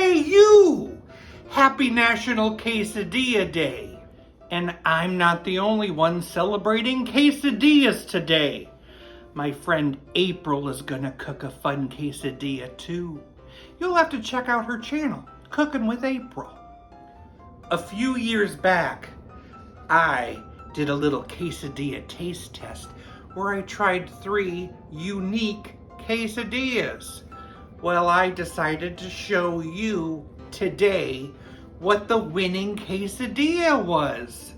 Hey you! Happy National Quesadilla Day. And I'm not the only one celebrating quesadillas today. My friend April is gonna cook a fun quesadilla too. You'll have to check out her channel, Cooking with April. A few years back, I did a little quesadilla taste test where I tried 3 unique quesadillas. Well, I decided to show you today what the winning quesadilla was.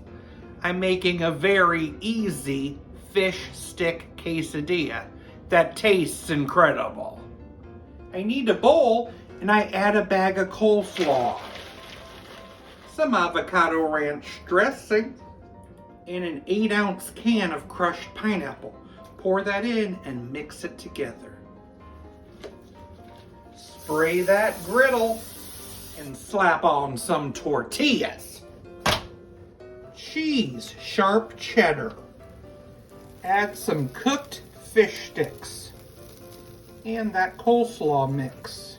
I'm making a very easy fish stick quesadilla that tastes incredible. I need a bowl and I add a bag of coleslaw, some avocado ranch dressing, and an 8-ounce can of crushed pineapple. Pour that in and mix it together. Spray that griddle and slap on some tortillas. Cheese, sharp cheddar. Add some cooked fish sticks and that coleslaw mix.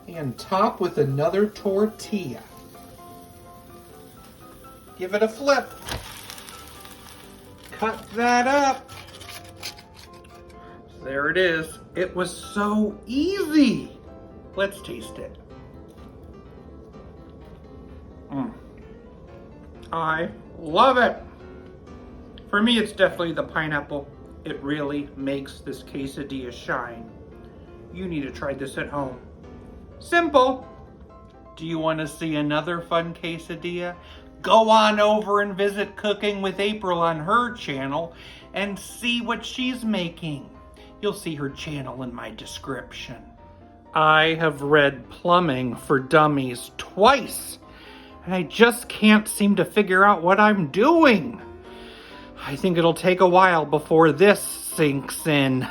And top with another tortilla. Give it a flip. Cut that up. There it is. It was so easy. Let's taste it. I love it. For me, it's definitely the pineapple. It really makes this quesadilla shine. You need to try this at home. Simple. Do you want to see another fun quesadilla? Go on over and visit Cooking with April on her channel and see what she's making. You'll see her channel in my description. I have read Plumbing for Dummies twice, and I just can't seem to figure out what I'm doing. I think it'll take a while before this sinks in.